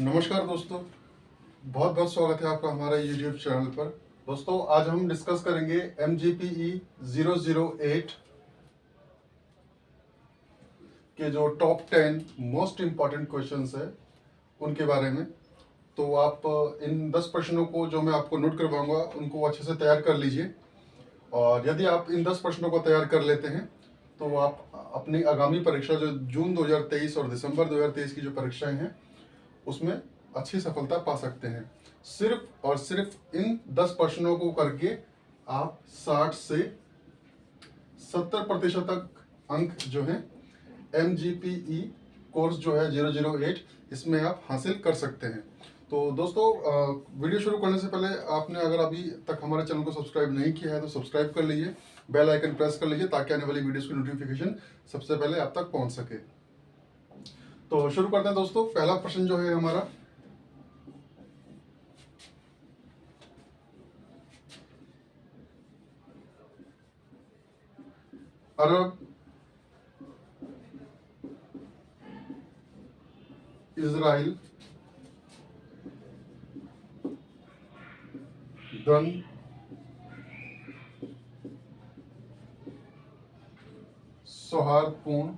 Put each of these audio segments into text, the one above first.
नमस्कार दोस्तों, बहुत बहुत स्वागत है आपका हमारे YouTube चैनल पर। दोस्तों, आज हम डिस्कस करेंगे MGPE 008 के जो टॉप 10 मोस्ट इम्पॉर्टेंट क्वेश्चंस है उनके बारे में। तो आप इन 10 प्रश्नों को जो मैं आपको नोट करवाऊंगा उनको अच्छे से तैयार कर लीजिए। और यदि आप इन 10 प्रश्नों को तैयार कर लेते हैं तो आप अपनी आगामी परीक्षा जो जून 2023 और दिसंबर 2023 की जो परीक्षाएं हैं उसमें अच्छी सफलता पा सकते हैं। सिर्फ और सिर्फ इन 10 प्रश्नों को करके आप 60 से 70% तक अंक जो है MGPE कोर्स जो है 008 इसमें आप हासिल कर सकते हैं। तो दोस्तों, वीडियो शुरू करने से पहले आपने अगर अभी तक हमारे चैनल को सब्सक्राइब नहीं किया है तो सब्सक्राइब कर लीजिए, बेल आइकन प्रेस कर लीजिए ताकि आने वाली वीडियोस की नोटिफिकेशन सबसे पहले आप तक पहुंच सके। तो शुरू करते हैं दोस्तों। पहला प्रश्न जो है हमारा, अरब इजराइल द्वंद्व सौहार्दपूर्ण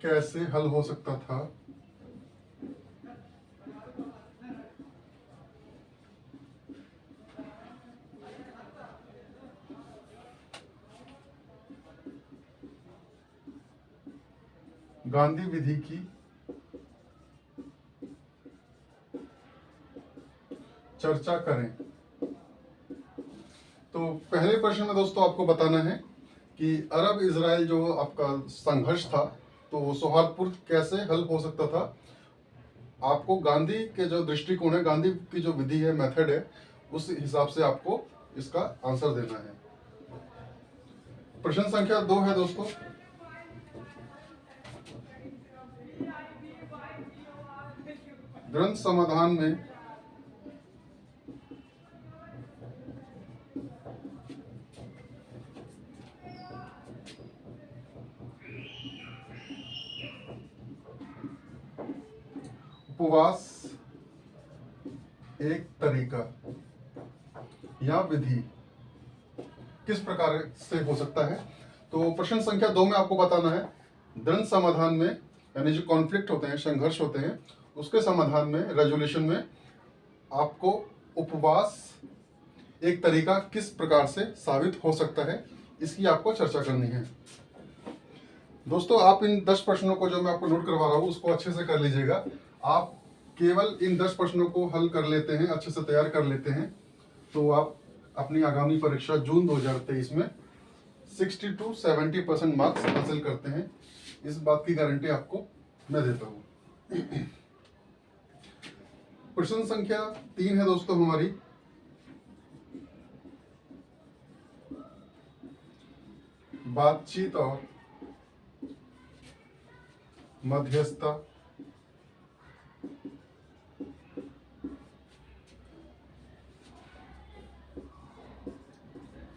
कैसे हल हो सकता था? गांधी विधि की चर्चा करें। तो पहले प्रश्न में दोस्तों आपको बताना है कि अरब इजराइल जो आपका संघर्ष था तो वो सौहार्दपूर्ण कैसे हल हो सकता था। आपको गांधी के जो दृष्टिकोण है, गांधी की जो विधि है, मेथड है, उस हिसाब से आपको इसका आंसर देना है। प्रश्न संख्या 2 है दोस्तों, द्वंद्व समाधान में उपवास एक तरीका या विधि किस प्रकार से हो सकता है। तो प्रश्न संख्या 2 में आपको बताना है द्वंद्व समाधान में, यानी जो कॉन्फ्लिक्ट होते हैं, संघर्ष होते हैं, उसके समाधान में, रेजोल्यूशन में आपको उपवास एक तरीका किस प्रकार से साबित हो सकता है, इसकी आपको चर्चा करनी है। दोस्तों, आप इन 10 प्रश्नों को जो मैं आपको नोट करवा रहा हूँ उसको अच्छे से कर लीजिएगा। आप केवल इन 10 प्रश्नों को हल कर लेते हैं, अच्छे से तैयार कर लेते हैं, तो आप अपनी आगामी परीक्षा जून 2023 में 60 to 70% मार्क्स हासिल करते हैं। इस बात की गारंटी आपको मैं देता हूँ। प्रश्न संख्या 3 है दोस्तों हमारी, बातचीत और मध्यस्थता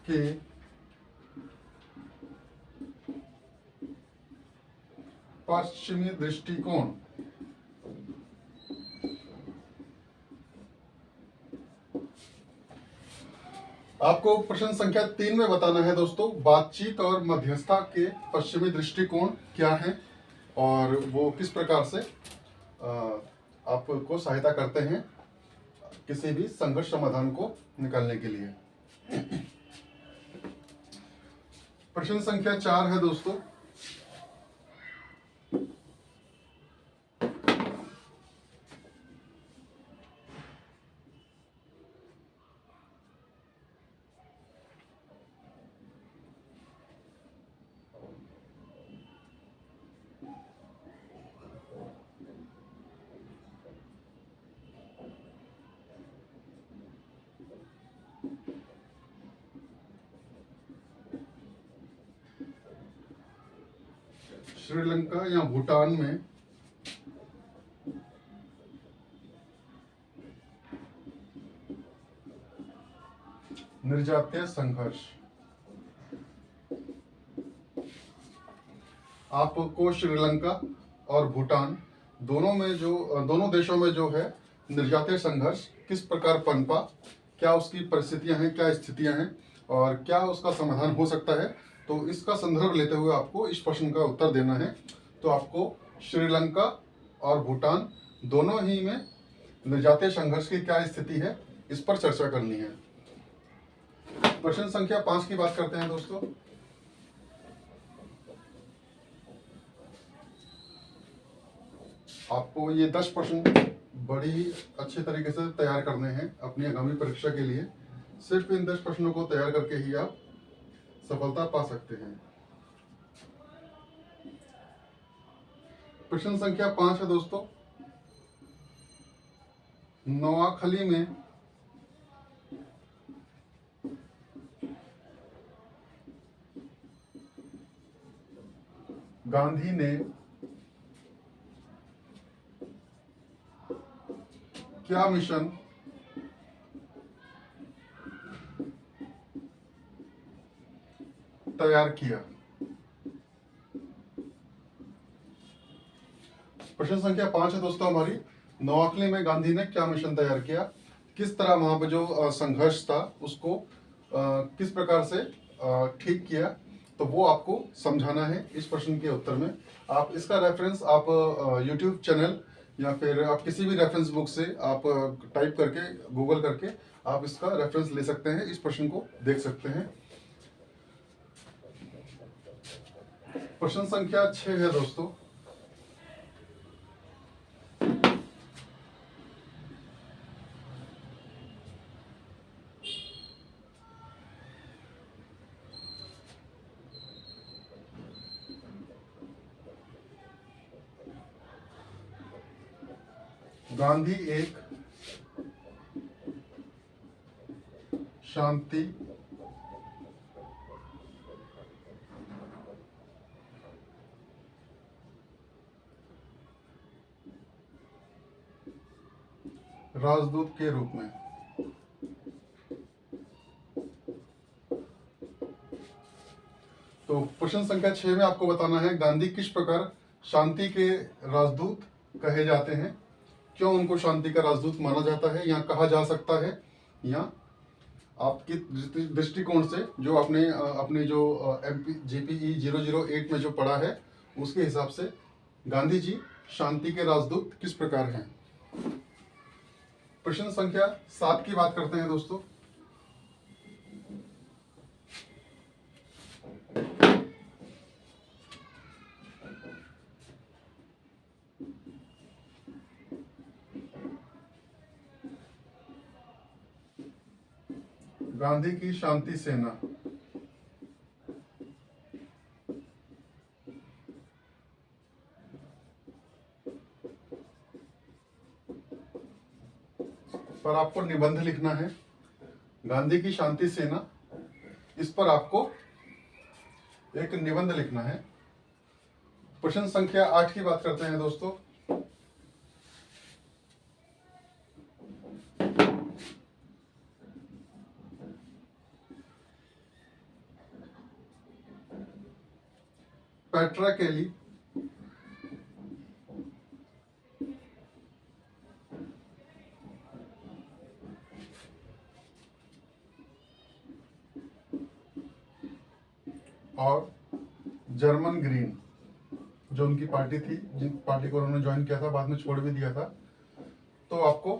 के पश्चिमी दृष्टिकोण। आपको प्रश्न संख्या 3 में बताना है दोस्तों, बातचीत और मध्यस्थता के पश्चिमी दृष्टिकोण क्या है और वो किस प्रकार से आपको सहायता करते हैं किसी भी संघर्ष समाधान को निकालने के लिए। प्रश्न संख्या 4 है दोस्तों, श्रीलंका या भूटान में निर्जातीय संघर्ष। आपको श्रीलंका और भूटान दोनों देशों में जो है निर्यातीय संघर्ष किस प्रकार पनपा, क्या उसकी परिस्थितियां हैं, क्या स्थितियां हैं और क्या उसका समाधान हो सकता है, तो इसका संदर्भ लेते हुए आपको इस प्रश्न का उत्तर देना है। तो आपको श्रीलंका और भूटान दोनों ही में निर्यातीय संघर्ष की क्या स्थिति है, इस पर चर्चा करनी है। प्रश्न संख्या 5 की बात करते हैं दोस्तों। आपको ये 10 प्रश्न बड़ी अच्छे तरीके से तैयार करने हैं अपनी आगामी परीक्षा के लिए। सिर्फ इन 10 प्रश्नों को तैयार करके ही आप सफलता पा सकते हैं। प्रश्न संख्या 5 है दोस्तों, नोआखली में गांधी ने क्या मिशन तैयार किया? प्रश्न संख्या 5 है दोस्तों हमारी, नोआखली में गांधी ने क्या मिशन तैयार किया, किस तरह वहां पर जो संघर्ष था उसको किस प्रकार से ठीक किया, तो वो आपको समझाना है इस प्रश्न के उत्तर में। आप इसका रेफरेंस आप यूट्यूब चैनल या फिर आप किसी भी रेफरेंस बुक से आप टाइप करके गूगल करके आप इसका रेफरेंस ले सकते हैं, इस प्रश्न को देख सकते हैं। प्रश्न संख्या 6 है दोस्तों, गांधी एक शांति राजदूत के रूप में। तो प्रश्न संख्या 6 में आपको बताना है गांधी किस प्रकार शांति के राजदूत कहे जाते हैं, क्यों उनको शांति का राजदूत माना जाता है या कहा जा सकता है, या आपकी दृष्टिकोण से जो आपने अपने जो GPE 008 में जो पढ़ा है उसके हिसाब से गांधी जी शांति के राजदूत किस प्रकार हैं। प्रश्न संख्या 7 की बात करते हैं दोस्तों। गांधी की शांति सेना पर आपको निबंध लिखना है। गांधी की शांति सेना, इस पर आपको एक निबंध लिखना है। प्रश्न संख्या 8 की बात करते हैं दोस्तों। पेट्रा केली और जर्मन ग्रीन, जो उनकी पार्टी थी, जिन पार्टी को उन्होंने ज्वाइन किया था, बाद में छोड़ भी दिया था, तो आपको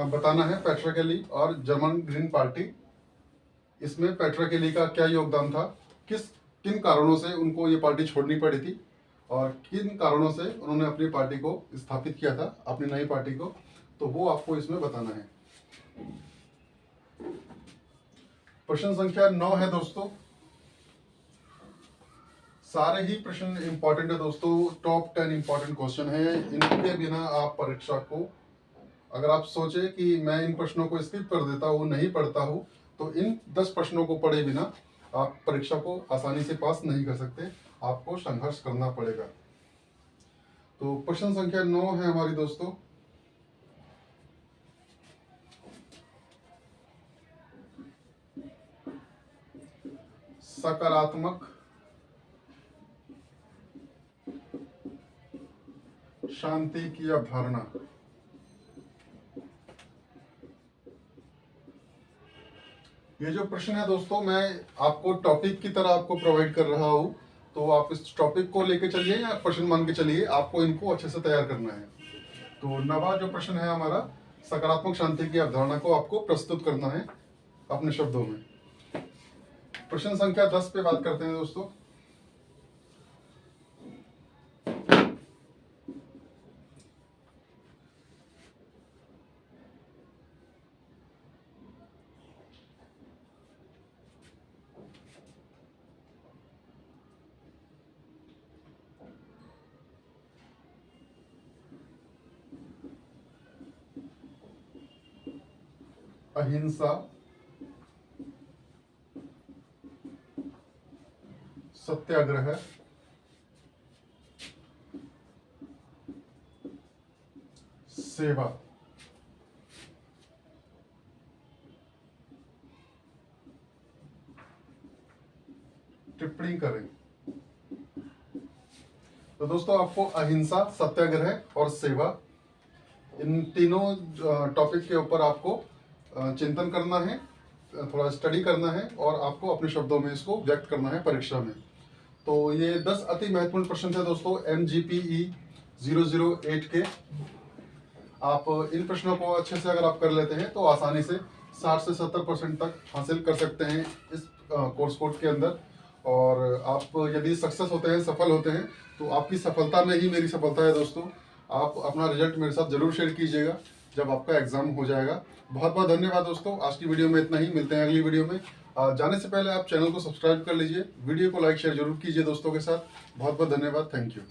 बताना है पेट्रा केली और जर्मन ग्रीन पार्टी, इसमें पेट्रा केली का क्या योगदान था, किन कारणों से उनको ये पार्टी छोड़नी पड़ी थी और किन कारणों से उन्होंने अपनी पार्टी को स्थापित किया था, अपनी नई पार्टी को, तो वो आपको इसमें बताना है। प्रश्न संख्या 9 है दोस्तों। सारे ही प्रश्न इंपॉर्टेंट है दोस्तों, टॉप 10 इंपॉर्टेंट क्वेश्चन है। इनके बिना आप परीक्षा को, अगर आप सोचे कि मैं इन प्रश्नों को स्किप कर देता हूँ, नहीं पढ़ता हूँ, तो इन 10 प्रश्नों को पढ़े बिना आप परीक्षा को आसानी से पास नहीं कर सकते, आपको संघर्ष करना पड़ेगा। तो प्रश्न संख्या 9 है हमारी दोस्तों, सकारात्मक शांति की अवधारणा। ये जो प्रश्न है दोस्तों, मैं आपको टॉपिक की तरह आपको प्रोवाइड कर रहा हूँ, तो आप इस टॉपिक को लेके चलिए या प्रश्न मान के चलिए, आपको इनको अच्छे से तैयार करना है। तो नवा जो प्रश्न है हमारा, सकारात्मक शांति की अवधारणा को आपको प्रस्तुत करना है अपने शब्दों में। प्रश्न संख्या 10 पे बात करते हैं दोस्तों। अहिंसा, सत्याग्रह, सेवा। टिप्पणी करें। तो दोस्तों, आपको अहिंसा, सत्याग्रह और सेवा, इन तीनों टॉपिक के ऊपर आपको चिंतन करना है, थोड़ा स्टडी करना है और आपको अपने शब्दों में इसको व्यक्त करना है परीक्षा में। तो ये 10 अति महत्वपूर्ण प्रश्न थे दोस्तों MGPE 008 के। आप इन प्रश्नों को अच्छे से अगर आप कर लेते हैं तो आसानी से 60 से 70% तक हासिल कर सकते हैं इस कोर्स कोड के अंदर। और आप यदि सक्सेस होते हैं, सफल होते हैं, तो आपकी सफलता में ही मेरी सफलता है दोस्तों। आप अपना रिजल्ट मेरे साथ जरूर शेयर कीजिएगा जब आपका एग्जाम हो जाएगा। बहुत बहुत धन्यवाद दोस्तों। आज की वीडियो में इतना ही, मिलते हैं अगली वीडियो में। जाने से पहले आप चैनल को सब्सक्राइब कर लीजिए, वीडियो को लाइक शेयर जरूर कीजिए दोस्तों के साथ। बहुत बहुत धन्यवाद, थैंक यू।